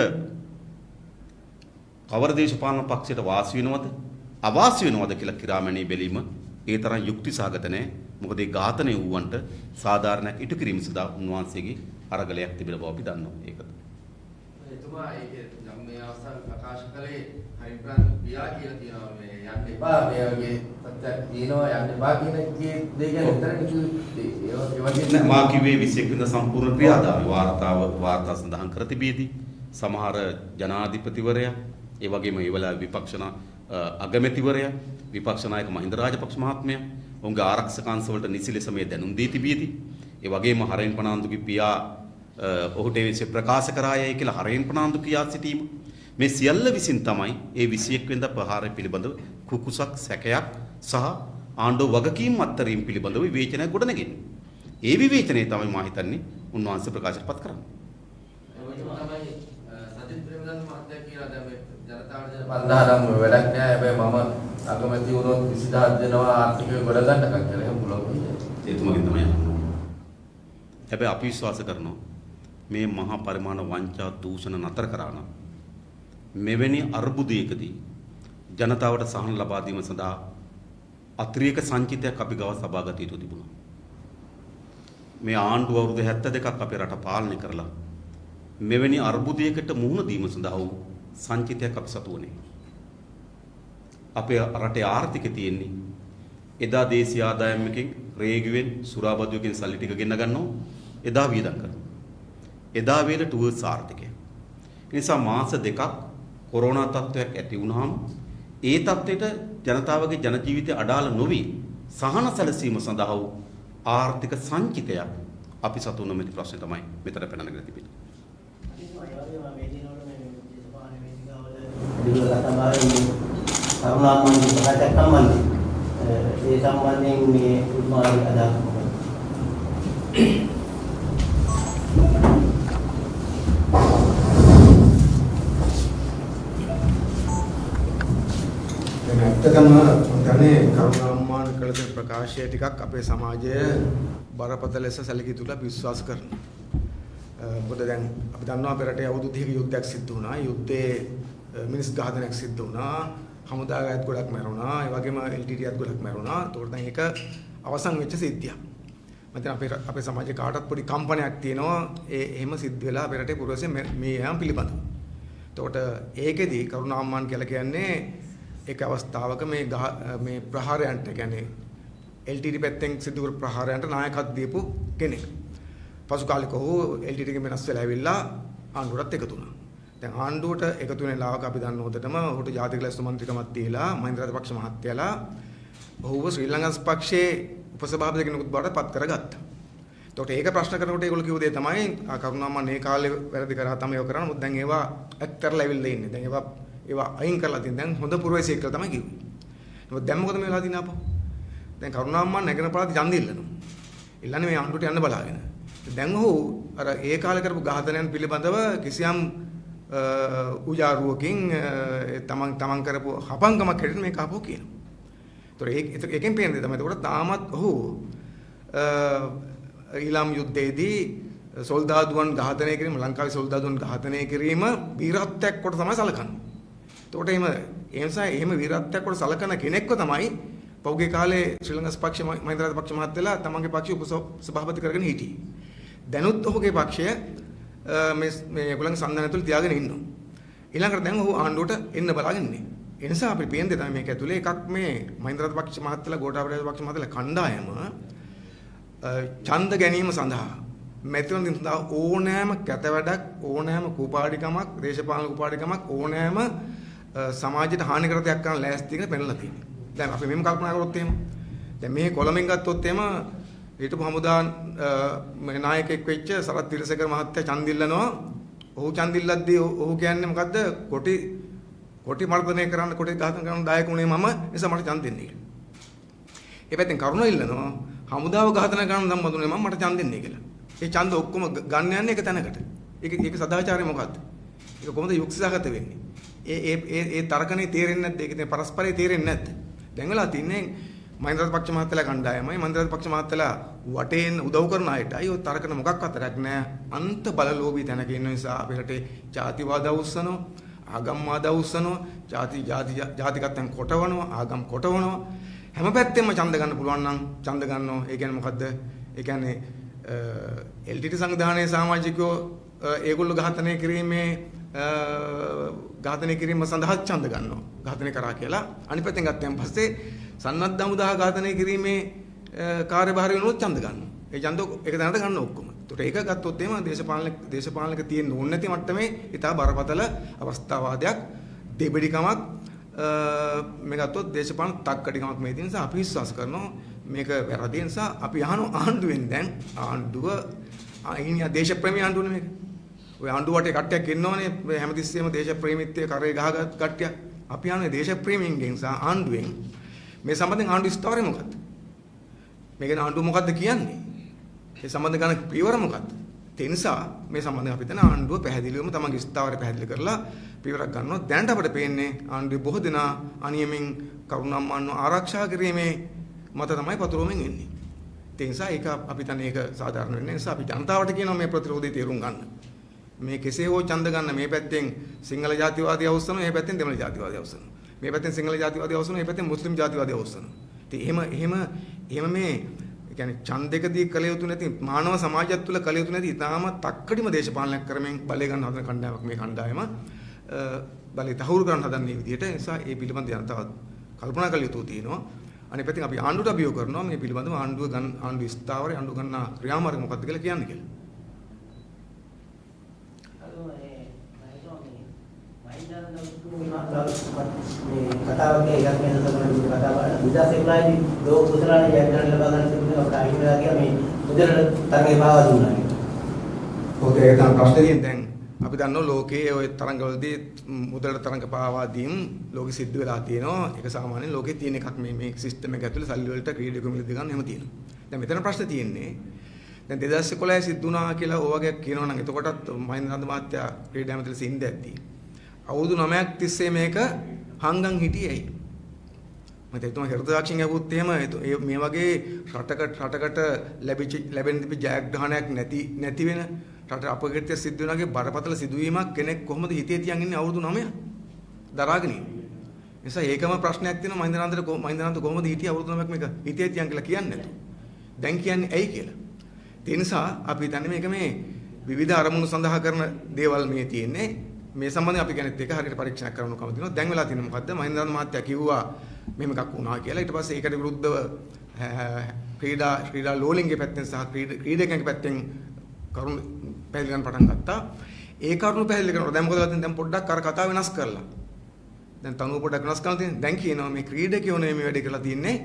කවර දේශපාලන පක්ෂයට වාසි වෙනවද අවාසි වෙනවද කියලා කිරාමණී බැලීම ඒ තරම් යුක්ති සහගත නැහැ. මොකද ඒ ඝාතනය වූවන්ට සාධාරණයක් ඉටු කිරීම සඳහා උන්වහන්සේගේ අරගලයක් තිබෙන බව අපි දන්නවා. ඒකද. එතුමා ඒකේ නම් මේ අවස්ථාවේ ප්‍රකාශ කළේ හරින් ප්‍රාන්ත පියා කියලා තියෙනවා මේ යන්න එපා මේ වගේ සත්‍යයක් තියෙනවා යන්න එපා කියන දේ ගැන විතරනේ මා කිව්වේ 21 වෙනිදා සම්පූර්ණ ක්‍රියාදාමය වාර්තා සඳහන් කර තිබීදී සමහර ජනාධිපතිවරයා ඒ වගේම ඒ වෙලාවේ විපක්ෂ අගමැතිවරයා විපක්ෂ නායක මහින්ද රාජපක්ෂ මහත්මයා ඔවුන්ගේ ආරක්ෂක අංශ වලට නිසි ලෙස මේ දැනුම් දී තිබීදී ඒ වගේම හරෙන් පනාන්දුගේ පියා ඔහුට ඒ ප්‍රකාශ කරායයි කියලා හරෙන් පනාන්දු කියා සිටීම මේ සියල්ල විසින් තමයි ඒ 21 වෙනිදා ප්‍රහාරය පිළිබඳව කුකුසක් සැකයක් සහ ආණ්ඩුව වගකීම් අත්තරීම් පිළිබඳව විවේචනයක් ගොඩනගෙන්නේ. ඒ විවේචනය තමයි මා හිතන්නේ උන්වහන්සේ ප්‍රකාශපත් කරන්නේ. තමයි සජිත් ප්‍රේමදාස මහත්තයා කියලා දැන් මේ ජනතාවට දෙන 5000ක් වැඩක් නෑ. හැබැයි මම අගමැති වුණොත් 20000ක් දෙනවා ආර්ථිකව ගොඩ ගන්නකම් කියලා එහෙම පුළුවන්. ඒ තුමකින් තමයි. හැබැයි අපි විශ්වාස කරනවා මේ මහා පරිමාණ වංචා දූෂණ නතර කරා නම් මෙවැනි අර්බුදයකදී ජනතාවට සහන ලබා දීම සඳහා අතිරේක සංචිතයක් අපි ගාව සභාගත යුතු තිබුණා. මේ ආණ්ඩුව අවුරුදු 72ක් අපේ රට පාලනය කරලා මෙවැනි අර්බුදයකට මුහුණ දීම සඳහා වූ සංචිතයක් අපි සතුවනේ. අපේ රටේ ආර්ථිකය තියෙන්නේ එදා දේශීය ආදායමකින් රේගුවෙන් සුරාබදුවකින් සල්ලි ටික ගෙන්න ගන්නවා එදා වියදම් කරනවා. එදා වේල ටුවර්ස් ආර්ථිකය. ඒ නිසා මාස දෙකක් කොරෝනා තත්ත්වයක් ඇති වුණාම ඒ තත්ත්වයට ජනතාවගේ ජන ජීවිතය අඩාල නොවි සහන සැලසීම සඳහා වූ ආර්ථික සංචිතයක් අපි සතු නොමැති ප්‍රශ්නේ තමයි මෙතන පැනනගෙන තිබෙන්නේ. කරුණාමන්ත්‍රී ප්‍රකාශයක් සම්බන්ධයෙන් ඒ සම්බන්ධයෙන් මේ උතුමාගේ අදහස් මොකක්ද? ඇත්තටම දැනේ කරුණාම්මාන කළ තියෙන ප්‍රකාශය ටිකක් අපේ සමාජය බරපතල ලෙස සැලකී යුතුලා විශ්වාස කරනවා. මොකද දැන් අපි දන්නවා අපේ රටේ අවුරුදු 30ක යුද්ධයක් සිද්ධ වුණා. යුද්ධයේ මිනිස් ඝාතනයක් සිද්ධ වුණා. හමුදාගයත් ගොඩක් මැරුණා. ඒ වගේම LTTEත් ගොඩක් මැරුණා. ඒකට දැන් ඒක අවසන් වෙච්ච සිද්ධියක්. මම දැන් අපේ සමාජයේ කාටත් පොඩි කම්පනයක් තියෙනවා. එහෙම සිද්ධ වෙලා අපේ රටේ පුරවැසියන් මේ යම් පිළිබඳව. ඒකට ඒකෙදි කරුණාම්මාන කියලා කියන්නේ ඒක අවස්ථාවක මේ ප්‍රහාරයන්ට කියන්නේ LTT පැත්තෙන් සිදු කර ප්‍රහාරයන්ට නායකත්වය දීපු කෙනෙක්. පසු කාලෙක ඔහු LTT ගෙන් වෙනස් වෙලා ඇවිල්ලා ආණ්ඩුවටත් එකතු වුණා. දැන් ආණ්ඩුවට එකතු වෙන ලාවක අපි දන්න හොඳටම ඔහුට ජාතික ලැස්තු මන්ත්‍රීකමක් තියලා මහින්ද රාජපක්ෂ මහත්තයාලා ඔහුව ශ්‍රී ලංකන් පක්ෂයේ උපසභාපති කෙනෙකුට බවට පත් කරගත්තා. ඒකට ඒක ප්‍රශ්න කරනකොට ඒගොල්ලෝ කිව්ව දේ තමයි කරුණාම්මා මේ කාලේ වැරදි කරා තමයි ඒක කරන්නේ. මොකද දැන් ඒවා ඇත්තරලා ඇවිල්ලා ඉන්නේ. දැන් ඒවා අයින් කරලා තියෙන දැන් හොඳ පුරවැසියෙක් කියලා තමයි කිව්වේ. නමුත් දැන් මොකද මේ වෙලා තියෙන්නේ අපෝ? දැන් කරුණාම්මා නැගෙන පළාත ඡන්දෙ ඉල්ලනවා. ඉල්ලන්නේ මේ ආණ්ඩුවට යන්න බලාගෙන. දැන් ඔහු අර ඒ කාලේ කරපු ඝාතනයන් පිළිබඳව කිසියම් උජාරුවකින් තමන් කරපු හපංකමක් හැටියට මේක ආපහු කියනවා. ඒතර ඒකෙන් පේන්නේ තමයි. ඒකට තාමත් ඔහු ඊළාම් යුද්ධයේදී සොල්දාදුවන් ඝාතනය කිරීම ලංකාවේ සොල්දාදුවන් ඝාතනය කිරීම වීරත්වයක් කොට තමයි සලකන්නේ. ඒකට එහෙම වීරත්වයක් කොට සලකන කෙනෙක්ව තමයි පෞගේ කාලේ ශ්‍රී ලංකා පක්ෂ මහින්ද රාජපක්ෂ මහත්තයලා තමන්ගේ පක්ෂය උපසභාපති කරගෙන හිටියේ. දැනුත් ඔහුගේ පක්ෂය මේ ඒගොල්ලන්ගේ සන්ධානය තුළ තියාගෙන ඉන්නවා. ඊළඟට දැන් ඔහු ආණ්ඩුවට එන්න බලාගෙන ඉන්නේ. ඒ නිසා අපි පේන්නේ තමයි මේක ඇතුලේ එකක් මේ මහින්ද රාජපක්ෂ මහත්තයලා ගෝඨාභය රාජපක්ෂ මහත්තයලා කණ්ඩායම ඡන්ද ගැනීම සඳහා මෙතන සඳහා ඕනෑම කැතවැඩක් ඕනෑම කුපාඩිකමක් දේශපාලන කුපාඩිකමක් ඕනෑම සමාජයට හානි කර දෙයක් කරන්න ලෑස්ති කියලා පෙන්නලා තියෙනවා. දැන් අපි මෙහෙම කල්පනා කරොත් එහෙම දැන් මේ කොළඹෙන් ගත්තොත් එහෙම හිටපු හමුදා නායකයෙක් වෙච්ච සරත් තිරසේකර මහත්තයා ඡන්ද ඉල්ලනවා. ඔහු ඡන්ද ඉල්ලද්දී ඔහු කියන්නේ මොකද්ද? කොටි මර්ධනය කරන්න කොටි ඝාතන කරන දායක උනේ මම නිසා මට ඡන්ද දෙන්න කියලා. ඒ පැත්තෙන් කරුණ ඉල්ලනවා. හමුදාව ඝාතන කරන සම්බන්ධුනේ මම මට ඡන්ද දෙන්නේ කියලා. ඒ ඡන්ද ඔක්කොම ගන්න යන්නේ එක තැනකට. ඒක සදාචාරය මොකද්ද? ඒක කොහොමද යුක්තිසහගත වෙන්නේ? ඒ තර්කනේ තේරෙන්නේ නැද්ද? ඒක දැන් පරස්පරේ තේරෙන්නේ නැද්ද? දැන් වෙලා තින්නේ මහින්ද රාජපක්ෂ මහත්තයලා කණ්ඩායමයි මහින්ද රාජපක්ෂ මහත්තයලා වටේන් උදව් කරන අයටයි ඔය තර්කන මොකක් අතරක් නැහැ. අන්ත බලලෝභී තැනක ඉන්න නිසා අපේ රටේ ජාතිවාද අවුස්සනවා, ආගම්වාද අවුස්සනවා, ජාතිකත්වයන් කොටවනවා, ආගම් කොටවනවා. හැම පැත්තෙම ඡන්ද ගන්න පුළුවන් නම් ඡන්ද ගන්නවා. ඒ කියන්නේ මොකද්ද? ඒ කියන්නේ LTT සංවිධානයේ සමාජිකයෝ ඒගොල්ලෝ ඝාතනය කිරීම සඳහා ඡන්ද ගන්නවා. ඝාතනය කරා කියලා. අනිත් පැත්තෙන් ගත්තන් පස්සේ සන්නද්ධ හමුදා ඝාතනය කිරීමේ කාර්යභාරය වෙනුත් ඡන්ද ගන්නවා. ඒ ඡන්ද එක දැනට ගන්න ඔක්කොම. ඒකට ඒක ගත්තොත් එහෙම දේශපාලනික තියෙන්න ඕනේ නැති මට්ටමේ ඉතා බරපතල අවස්ථාවාදයක් දෙබඩිකමක් මේ ගත්තොත් දේශපාලන තක්කඩිකමක් මේ තියෙන නිසා අපි විශ්වාස කරනවා මේක වැරදි නිසා අපි ආණ්ඩුවෙන් දැන් ආණ්ඩුව අයිනිය දේශප්‍රේමී ආණ්ඩුවනේ මේක. ඔය ආණ්ඩුව වටේ කට්ටියක් ඉන්නවනේ හැමතිස්සෙම දේශප්‍රේමීත්වයේ කරේ ගහගත් කට්ටියක්. අපි ආන්නේ දේශප්‍රේමීන්ගෙන් සහ ආණ්ඩුවෙන් මේ සම්බන්ධයෙන් ආණ්ඩු ස්ථාවරය මොකක්ද? මේක ආණ්ඩුව මොකක්ද කියන්නේ? ඒ සම්බන්ධ ගන්න පියවර මොකක්ද? ඒ නිසා මේ සම්බන්ධයෙන් අපි දැන් ආණ්ඩුව පැහැදිලිවම තමන්ගේ ස්ථාවරය පැහැදිලි කරලා පියවරක් ගන්නවා. දැනට අපිට පේන්නේ ආණ්ඩුවේ බොහෝ දෙනා අනියමින් කරුණාම්මාන්ව ආරක්ෂා කිරීමේ මත තමයි පතුරවමින් ඉන්නේ. ඒ නිසා ඒක අපි දැන් ඒක සාධාරණ වෙන්නේ නිසා අපි ජනතාවට කියනවා මේ ප්‍රතිරෝධය තේරුම් ගන්න. මේ කෙසේ හෝ ඡන්ද ගන්න මේ පැත්තෙන් සිංහල ජාතිවාදී අවස්සන මේ පැත්තෙන් දෙමළ ජාතිවාදී අවස්සන. මේ පැත්තෙන් සිංහල ජාතිවාදී අවස්සන මේ පැත්තෙන් මුස්ලිම් ජාතිවාදී අවස්සන. ඉතින් එහෙම මේ කියන්නේ ඡන්දයකදී කළ යුතු නැති මානව සමාජයත් තුළ කළ යුතු නැති ඊටාම තක්කඩිම දේශපාලනයක් කරමින් බලය ගන්න හදන කණ්ඩායමක් මේ කණ්ඩායම බලය තහවුරු කරන්න හදන විදිහට නිසා ඒ පිළිබඳ ජනතාව කල්පනා කළ යුතු තියෙනවා. අනිත් පැත්තෙන් අපි ආණ්ඩුවට අභියෝග කරනවා මේ පිළිබඳව ආණ්ඩුව ස්ථාවරය ආණ්ඩුව ගන්න ක්‍රියාමාර්ග මොකක්ද කියලා කියන්නේ කියලා. මේ කතාවක එකක් මේ සතර කතාව 2011 දී ලෝක කුසලානේ ජයග්‍රහණ ලබා ගන්න තිබුණේ අපට අහිමිලා ගියා මේ මුදල තරගේ පාවා දුන්නා කියලා. ඔක ඒක තමයි ප්‍රශ්නේ. දැන් අපි දන්නවා ලෝකයේ ওই තරංගවලදී මුදල තරංග පාවා දීම් ලෝකෙ සිද්ධ වෙලා තියෙනවා. ඒක සාමාන්‍යයෙන් ලෝකේ තියෙන එකක් මේ සිස්ටම් එක ඇතුලේ සල්ලි වලට ක්‍රීඩකයෝ මිලදී ගන්න එහෙම තියෙනවා. දැන් මෙතන ප්‍රශ්නේ තියෙන්නේ දැන් 2011 සිද්ධ වුණා කියලා ඕ වගේ කියනවා නම් එතකොටත් මහින්ද නන්ද මහත්තයා ක්‍රීඩා ඇමතිලා සින්දැද්දී අවුරුදු 9ක් තිස්සේ මේක හංගන් හිටියේ ඇයි? මම හිතුවා හෘදයාක්ෂින් යවුත් එහෙම මේ වගේ රටකට ලැබෙන ජයග්‍රහණයක් නැති වෙන රට අපකීර්තිය සිද්ධ වෙනාගේ බරපතල සිදුවීමක් කෙනෙක් කොහොමද හිතේ තියන් ඉන්නේ අවුරුදු 9ක් දරාගෙන ඉන්නේ. නිසා ඒකම ප්‍රශ්නයක් තියෙනවා මහින්ද නන්ද කොහොමද හිටියේ අවුරුදු 9ක් මේක හිතේ තියන් කියලා කියන්නේ නැතු. දැන් කියන්නේ ඇයි කියලා. ඒ නිසා අපි හිතන්නේ මේක මේ විවිධ අරමුණු සඳහා කරන දේවල් මේ තියෙන්නේ. මේ සම්බන්ධයෙන් අපි කෙනෙක් එක හරියට පරීක්ෂණ කරන්න ඕන කම තියෙනවා. දැන් වෙලා තියෙන්නේ මොකද්ද? මහින්ද නන්ද මහත්තයා කිව්වා මෙහෙම එකක් වුණා කියලා. ඊට පස්සේ ඒකට විරුද්ධව ක්‍රීඩා ලෝලින්ගේ පැත්තෙන් සහ ක්‍රීඩකයන්ගේ පැත්තෙන් කරුණු පැහැදිලි කරන්න පටන් ගත්තා. ඒ කරුණු පැහැදිලි කරනකොට දැන් මොකද වෙන්නේ? දැන් පොඩ්ඩක් අර කතාව වෙනස් කරලා. දැන් තනුව පොඩ්ඩක් වෙනස් කරලා තියෙනවා. දැන් කියනවා මේ ක්‍රීඩකයෝ නෙමෙයි මේ වැඩේ කරලා තියෙන්නේ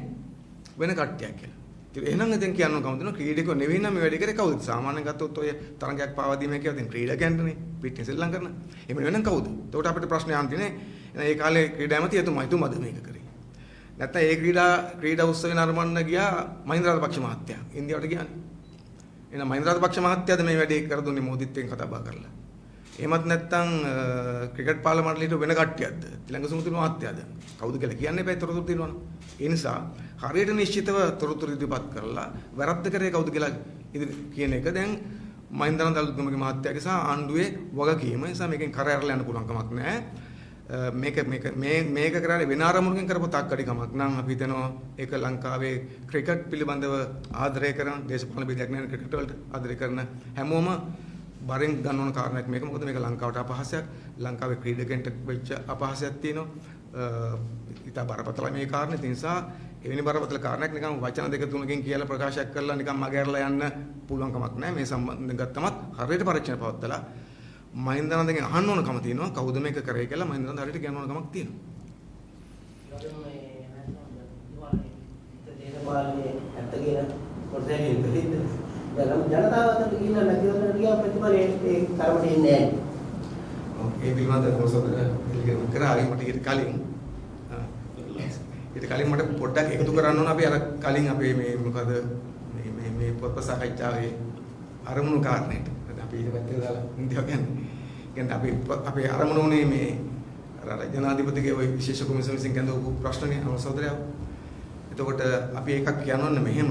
වෙන කට්ටියක් කියලා. ඉතින් එහෙනම් දැන් කියන්න ඕන කම දෙනවා ක්‍රීඩකයෝ නෙවෙයි නම් මේ වැඩේ කරේ කවුද? සාමාන්‍යයෙන් ගත්තොත් ඔය තරඟයක් පාවා දීම කියව දැන් ක්‍රීඩකයන්ටනේ පිටින් සෙල්ලම් කරන. එහෙම වෙනනම් කවුද? එතකොට අපිට ප්‍රශ්නේ අහන්න තියෙන්නේ ඒ කාලේ ක්‍රීඩා ඇමති එතුමාද මේක කරේ. නැත්නම් ඒ ක්‍රීඩා උත්සවේ නරඹන්න ගියා මහින්ද රාජපක්ෂ මහත්තයා. ඉන්දියාවට ගියානේ. එහෙනම් මහින්ද රාජපක්ෂ මහත්තයාද මේ වැඩේ කර දුන්නේ මොදිත්ෙන් කතා බහ කරලා. එහෙමත් නැත්නම් ක්‍රිකට් පාර්ලිමේන්තුවට වෙන කට්ටියක්ද? තිලංග සුමතුරු මහත්තයාද? කවුද කියලා කියන්නේ බෑ තොරතුරු තියෙනවනේ. ඒ නිසා හරියට නිශ්චිතව තොරතුරු ඉදිරිපත් කරලා වැරද්ද කරේ කවුද කියලා කියන එක දැන් මහින්ද නන්ද අලුත්ගමගේ මහත්තයාගේ සහ ආණ්ඩුවේ වගකීම. ඒ නිසා මේකෙන් කර ඇරලා යන්න පුළුවන් කමක් නැහැ. මේක කරන්නේ වෙන ආරමුණකින් කරපු තාක්කඩි කමක් නම් අපි හිතනවා ඒක ලංකාවේ ක්‍රිකට් පිළිබඳව ආදරය කරන දේශපාලන බෙදයක් නැහැ ක්‍රිකට් වලට ආදරය කරන හැමෝම බරෙන් ගන්න ඕන කාරණයක් මේක. මොකද මේක ලංකාවට අපහාසයක්. ලංකාවේ ක්‍රීඩකයන්ට වෙච්ච අපහාසයක් තියෙනවා. ඉතා බරපතල මේ කාරණේ. ඒ නිසා එවැනි බරපතල කාරණයක් නිකන් වචන දෙක තුනකින් කියලා ප්‍රකාශයක් කරලා නිකන් මගහැරලා යන්න පුළුවන් කමක් නැහැ. මේ සම්බන්ධයෙන් ගත්තමත් හරියට පරීක්ෂණ පවත්තලා මහින්ද නන්දගෙන් අහන්න ඕන කම තියෙනවා. කවුද මේක කරේ කියලා මහින්ද නන්ද හරියට කියන්න ඕන කමක් තියෙනවා. ජනතාව අතට ගිහිල්ලා නැතිවම ගියා ප්‍රතිඵලයේ ඒ කර්මට ඉන්නේ නැහැ. ඒ පිළිබඳව කොහොමද පිළිගන්න කරාගේ මට ඊට කලින් මට පොඩ්ඩක් එකතු කරන්න ඕන අපි අර කලින් අපේ මේ මොකද මේ පොත් සාකච්ඡාවේ අරමුණු කාරණේට. අපි ඊට පැත්තට දාලා ඉන්දියාව කියන්නේ අපේ අරමුණ උනේ මේ අර ජනාධිපතිගේ ওই විශේෂ කොමිසම විසින් කැඳවපු ප්‍රශ්නනේ අවසෝදරයව. එතකොට අපි එකක් කියනවන්නේ මෙහෙම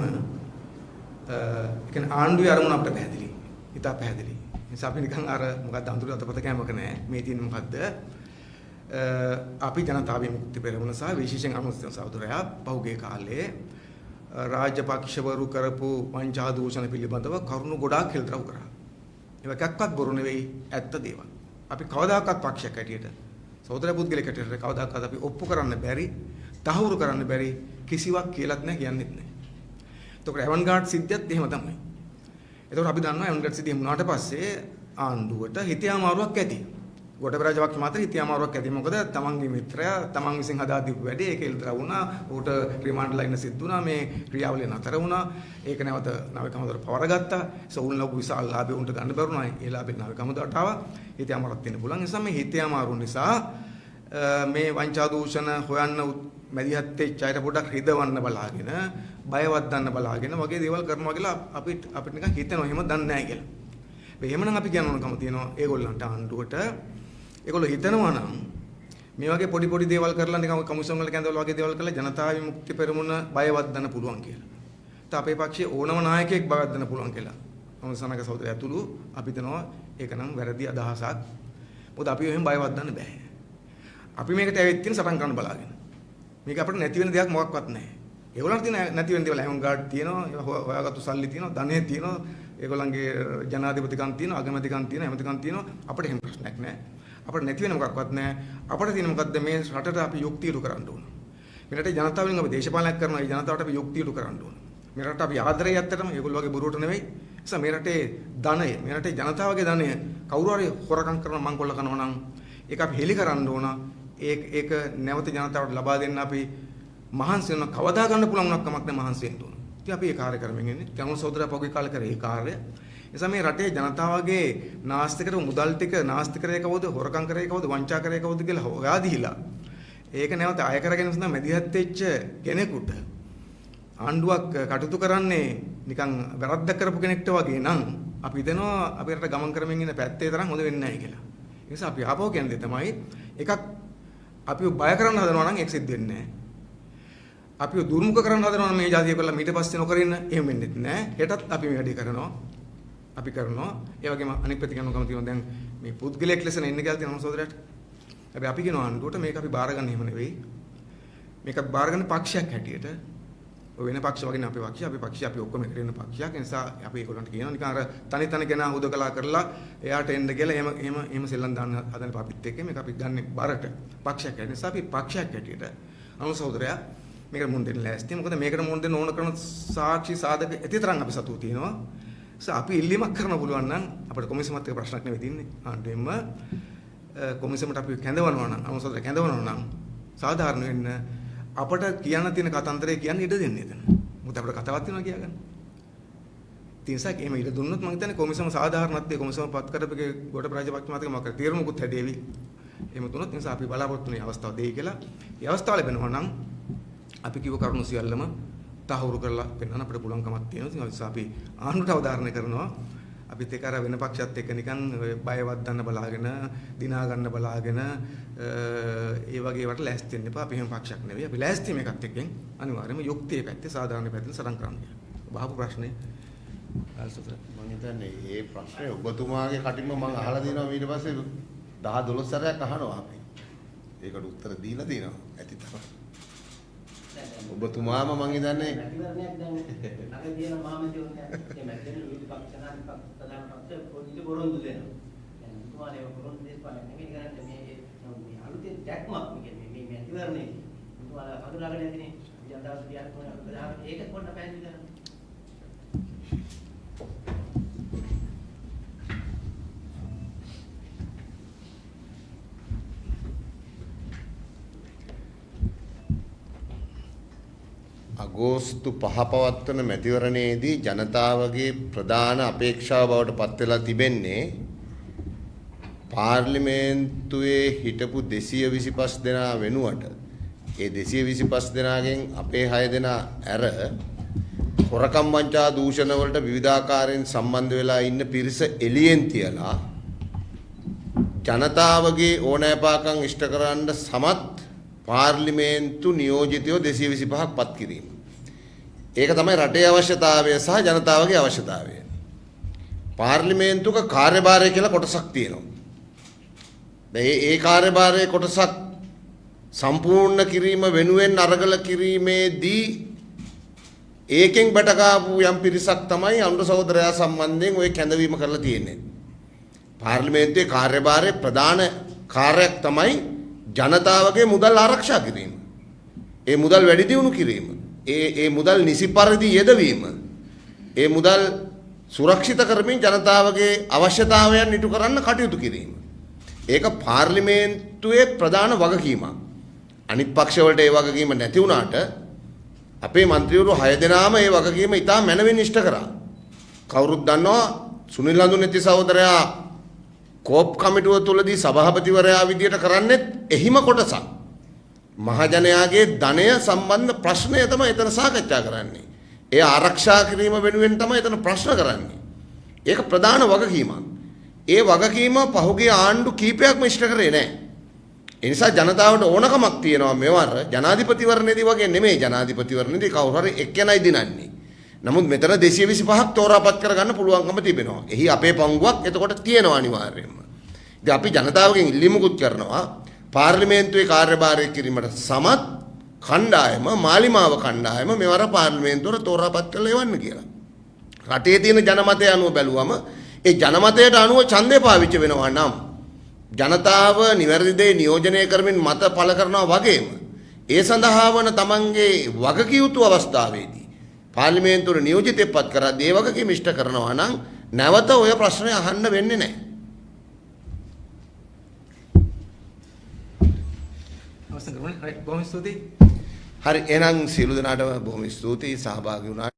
කියන්නේ ආණ්ඩුවේ අරමුණ අපිට පැහැදිලි. ඉතා පැහැදිලි. නිසා අපි නිකන් අර මොකක්ද අඳුර අතපත කැමක නැහැ. මේ තියෙන්නේ මොකද්ද? අපි ජනතා විමුක්ති පෙරමුණ සහ විශේෂයෙන් අනුස්තර සහෝදරයා පහුගිය කාලේ රාජපක්ෂවරු කරපු වංචා දූෂණ පිළිබඳව කරුණු ගොඩාක් හෙළිදරව් කරා. ඒක එකක්වත් බොරු නෙවෙයි ඇත්ත දේවල්. අපි කවදාකවත් පක්ෂයක් හැටියට සහෝදර පුද්ගලයෙක් හැටියට කවදාකවත් අපි ඔප්පු කරන්න බැරි, තහවුරු කරන්න බැරි කිසිවක් කියලාත් නැහැ කියන්නෙත් නැහැ. එතකොට ඇවන්ගාඩ් සිද්ධියත් එහෙම තමයි. එතකොට අපි දන්නවා ඇවන්ගාඩ් සිද්ධිය වුණාට පස්සේ ආණ්ඩුවට හිතේ අමාරුවක් ඇති. ගෝඨාභය රාජපක්ෂ මාතර හිතේ අමාරුවක් ඇති. මොකද තමන්ගේ මිත්‍රයා තමන් විසින් හදා දීපු වැඩේ ඒක එල්තර වුණා. ඌට රිමාන්ඩ් ලයින් සිද්ධ වුණා. මේ ක්‍රියාවලිය නතර වුණා. ඒක නැවත නාවික හමුදාවට පවරගත්තා. සෝුන් ලොකු විශාල ලාභය උන්ට ගන්න බැරුණා. ඒ ලාභේ නාවික හමුදාවට ආවා. හිතේ අමාරුවක් තියෙන පුළුවන්. ඒ නිසා මේ හිතේ අමාරු නිසා මේ වංචා දූෂණ හොයන්න මැදිහත් වෙච්ච අයට පොඩ්ඩක් රිදවන්න බලාගෙන, බයවත් ගන්න බලාගෙන වගේ දේවල් කරනවා කියලා අපිට නිකන් හිතෙනවා. එහෙම දන්නේ නැහැ කියලා. එහෙමනම් අපි කියන්න ඕනකම තියෙනවා ඒගොල්ලන්ට ආණ්ඩුවට ඒගොල්ලෝ හිතනවා නම් මේ වගේ පොඩි දේවල් කරලා නිකන් කමිෂන් වල කැඳවල වගේ දේවල් කරලා ජනතා විමුක්ති පෙරමුණ බයවත් ගන්න පුළුවන් කියලා. ඒත් අපේ පක්ෂයේ ඕනම නායකයෙක් බයවත් ගන්න පුළුවන් කියලා. මම සනක සහෝදරයා ඇතුළු අපි හිතනවා ඒක නම් වැරදි අදහසක්. මොකද අපි එහෙම බයවත් ගන්න බෑ. අපි මේකට ඇවිත් තියෙන සටන් කරන්න බලාගෙන. මේක අපිට නැති වෙන දෙයක් මොකක්වත් නැහැ. ඒගොල්ලන්ට තියෙන නැති වෙන දේවල් හැම ගාඩ් තියෙනවා, හොයාගත්තු සල්ලි තියෙනවා, ධනෙ තියෙනවා, ඒගොල්ලන්ගේ ජනාධිපතිකම් තියෙනවා, අගමැතිකම් තියෙනවා, ඇමතිකම් තියෙනවා. අපිට එහෙම ප්‍රශ්නයක් නැහැ. අපිට නැති වෙන මොකක්වත් නැහැ. අපිට තියෙන මොකද්ද මේ රටට අපි යුක්තිය ඉටු කරන්න ඕන. මේ රටේ ජනතාවෙන් අපි දේශපාලනයක් කරනවා. ඒ ජනතාවට අපි යුක්තිය ඉටු කරන්න ඕන. මේ රටට අපි ආදරේ ඇත්තටම ඒගොල්ලෝ වගේ බොරුවට නෙවෙයි. නිසා මේ රටේ ධනය, මේ රටේ ජනතාවගේ ධනය කවුරු හරි හොරකම් කරන මංකොල්ල කරනවා නම් ඒක අපි හෙලි කරන්න ඕන. ඒක නැවත ජනතාවට ලබා දෙන්න අපි මහන්සි වෙන කවදා ගන්න පුළුවන් වුණක් කමක් නැහැ මහන්සි වෙන්න ඕන. ඉතින් අපි ඒ කාර්ය කරමින් ඉන්නේ. කවුරු සහෝදරයා පොගේ කාලේ කරේ ඒ කාර්යය. එනිසා මේ රටේ ජනතාවගේ නාස්තිකර මුදල් ටික නාස්ති කරේ කවුද, හොරකම් කරේ කවුද, වංචා කරේ කවුද කියලා හොයා දීලා ඒක නැවත අය කරගෙන ඉන්න මැදිහත් වෙච්ච කෙනෙකුට ආණ්ඩුවක් කටයුතු කරන්නේ නිකන් වැරද්දක් කරපු කෙනෙක්ට වගේ නම් අපි හිතනවා අපි රට ගමන් කරමින් ඉන්න පැත්තේ තරම් හොඳ වෙන්නේ නැහැ කියලා. ඒ නිසා අපි ආපහු කියන්නේ තමයි එකක් අපි බය කරන්න හදනවා නම් ඒක සිද්ධ වෙන්නේ නැහැ. අපි දුර්මුඛ කරන්න හදනවා නම් මේ ජාතිය කරලා ඊට පස්සේ නොකර ඉන්න එහෙම වෙන්නේ නැහැ. හෙටත් අපි මේ වැඩේ කරනවා. අපි කරනවා. ඒ වගේම අනිත් පැත්ත කියනකම තියෙනවා දැන් මේ පුද්ගලයෙක් ලෙස ඉන්න කියලා තියෙනවා සහෝදරයාට. හැබැයි අපි කියන ආණ්ඩුවට මේක අපි බාරගන්න එහෙම නෙවෙයි. මේක බාරගන්න පක්ෂයක් හැටියට. ඔය වෙන පක්ෂ වගේ නෙවෙයි අපේ පක්ෂය අපි ඔක්කොම එකට ඉන්න පක්ෂයක්. ඒ නිසා අපි ඒගොල්ලන්ට කියනවා නිකන් අර තනි කෙනා හුදකලා කරලා එයාට එන්න කියලා එහෙම සෙල්ලම් දාන්න හදන අපිත් එක්ක මේක අපි ගන්න බරට පක්ෂයක් හැටියට. නිසා අපි පක්ෂයක් හැටියට අනු සහෝදරයා මේකට මුහුණ දෙන්න ලෑස්ති. මොකද මේකට මුහුණ දෙන්න ඕන කරන සාක්ෂි සාධක ඇතිතරම් අපි සතුටු තියෙනවා. අපි ඉල්ලීමක් කරන්න පුළුවන් නම් අපිට කොමිසමත් එක්ක ප්‍රශ්නක් නෙවෙයි තින්නේ. ආණ්ඩුවෙන්ම කොමිසමට අපි කැඳවනවා නම් අනුසතර කැඳවනවා නම් සාධාරණ වෙන්න අපට කියන්න තියෙන කතන්දරේ කියන්නේ ඉඩ දෙන්නේ එතන. මොකද අපිට කතාවක් තියෙනවා කියාගන්න. තින්සක් එහෙම ඉඩ දුන්නොත් මම හිතන්නේ කොමිසම සාධාරණත්වයේ කොමිසම පත් කරපේ ගෝඨාභය රාජපක්ෂ මහත්මයා මොකක්ද තීරණකුත් හැදේවි. එහෙම තුනොත් නිසා අපි බලාපොරොත්තු වෙන අවස්ථාව දෙයි කියලා. ඒ අවස්ථාව ලැබෙනවා නම් අපි කිව්ව කරුණු සියල්ලම තහවුරු කරලා පෙන්වන්න අපිට පුළුවන්කමක් තියෙනවා. ඒ නිසා අපි ආණ්ඩුවට අවධාරණය කරනවා. අපිත් ඒක අර වෙන පක්ෂයත් එක්ක නිකන් බයවත් ගන්න බලාගෙන, දිනා ගන්න බලාගෙන ඒ වගේ වට ලෑස්ති වෙන්න එපා. අපි එහෙම පක්ෂයක් නෙවෙයි. අපි ලෑස්ති මේකත් එක්කෙන් අනිවාර්යයෙන්ම යුක්තියේ පැත්තේ සාධාරණ පැත්තෙන් සටන් කරන්න. බහපු ප්‍රශ්නේ අල්සතර මම හිතන්නේ මේ ප්‍රශ්නේ ඔබතුමාගේ කටින්ම මම අහලා දිනවා ඊට පස්සේ 10 12 සැරයක් අහනවා අපි. ඒකට උත්තර දීලා දිනවා. ඇති තමයි. ඔබතුමාම මම හිතන්නේ මැතිවරණයක් දැන් ළඟ තියෙන මහමැතිවරණයක් ඒ මැතිවරණ විපක්ෂනාන් ප්‍රධාන පක්ෂ පොඩි පොරොන්දු දෙනවා. දැන් තුමාලේ පොරොන්දු දේශපාලනය නෙමෙයි කරන්නේ මේ අලුතෙන් දැක්මක් කියන්නේ මේ මැතිවරණේ තුමාලා හඳුනාගෙන නැතිනේ ජනතාවට දියත් කොහොමද ප්‍රධාන ඒක පොඩ්ඩ පැහැදිලි කරන්න. අගෝස්තු 5 පවත්වන මැතිවරණයේදී ජනතාවගේ ප්‍රධාන අපේක්ෂාව බවට පත් වෙලා තිබෙන්නේ පාර්ලිමේන්තුවේ හිටපු 225 දෙනා වෙනුවට ඒ 225 දෙනාගෙන් අපේ 6 දෙනා ඇර හොරකම් වංචා දූෂණ වලට විවිධාකාරයෙන් සම්බන්ධ වෙලා ඉන්න පිරිස එළියෙන් තියලා ජනතාවගේ ඕනෑපාකම් ඉෂ්ට කරන්න සමත් පාර්ලිමේන්තු නියෝජිතයෝ 225ක් පත් කිරීම. ඒක තමයි රටේ අවශ්‍යතාවය සහ ජනතාවගේ අවශ්‍යතාවය. පාර්ලිමේන්තුක කාර්යභාරය කියලා කොටසක් තියෙනවා. ඒ කාර්යභාරයේ කොටසක් සම්පූර්ණ කිරීම වෙනුවෙන් අරගල කිරීමේදී ඒකෙන් බටකාපු යම් පිරිසක් තමයි අනුර සහෝදරයා සම්බන්ධයෙන් ওই කැඳවීම කරලා තියෙන්නේ. පාර්ලිමේන්තුවේ කාර්යභාරයේ ප්‍රධාන කාර්යයක් තමයි ජනතාවගේ මුදල් ආරක්ෂා කිරීම. ඒ මුදල් වැඩි දියුණු කිරීම. ඒ මුදල් නිසි පරිදි යෙදවීම. ඒ මුදල් සුරක්ෂිත කරමින් ජනතාවගේ අවශ්‍යතාවයන් ඉටු කරන්න කටයුතු කිරීම. ඒක පාර්ලිමේන්තුවේ ප්‍රධාන වගකීමක්. අනිත් පක්ෂ වලට ඒ වගකීම නැති වුණාට අපේ മന്ത്രിවරු 6 දෙනාම ඒ වගකීම ඉතා මැනවින් ඉෂ්ට කරා. කවුරුත් දන්නවා සුනිල් හඳුනේති සහෝදරයා කෝප් කමිටුව තුලදී සභාපතිවරයා විදියට කරන්නේත් එහිම කොටසක්. මහජනයාගේ ධනය සම්බන්ධ ප්‍රශ්නය තමයි එතන සාකච්ඡා කරන්නේ. ඒ ආරක්ෂා කිරීම වෙනුවෙන් තමයි එතන ප්‍රශ්න කරන්නේ. ඒක ප්‍රධාන වගකීමක්. ඒ වගකීම පහුගිය ආණ්ඩු කීපයක්ම ඉෂ්ට කරේ නැහැ. ඒ නිසා ජනතාවට ඕනකමක් තියෙනවා මෙවර ජනාධිපතිවරණයේදී වගේ නෙමෙයි ජනාධිපතිවරණයේදී කවුරු හරි එක්කෙනයි දිනන්නේ. නමුත් මෙතන 225ක් තෝරාපත් කරගන්න පුළුවන්කම තිබෙනවා. එහි අපේ පංගුවක් එතකොට තියෙනවා අනිවාර්යයෙන්ම. ඉතින් අපි ජනතාවගෙන් ඉල්ලීමකුත් කරනවා පාර්ලිමේන්තුවේ කාර්යභාරය කිරීමට සමත් කණ්ඩායම මාලිමාව කණ්ඩායම මෙවර පාර්ලිමේන්තුවට තෝරාපත් කරලා එවන්න කියලා. රටේ තියෙන ජනමතය අනුව බැලුවම ඒ ජනමතයට අනුව ඡන්දය පාවිච්චි වෙනවා නම් ජනතාව නිවැරදි දේ නියෝජනය කරමින් මත පළ කරනවා වගේම ඒ සඳහා වන තමන්ගේ වගකියුතු අවස්ථාවේදී පාර්ලිමේන්තුවේ නියෝජිතෙක්පත් කරද්දී ඒ වගකීම ඉෂ්ට කරනවා නම් නැවත ඔය ප්‍රශ්නේ අහන්න වෙන්නේ නැහැ. අවසන් කරමු. රයිට් බොහොම ස්තුතියි. හරි එහෙනම් සියලු දෙනාටම බොහොම ස්තුතියි සහභාගී වුණාට.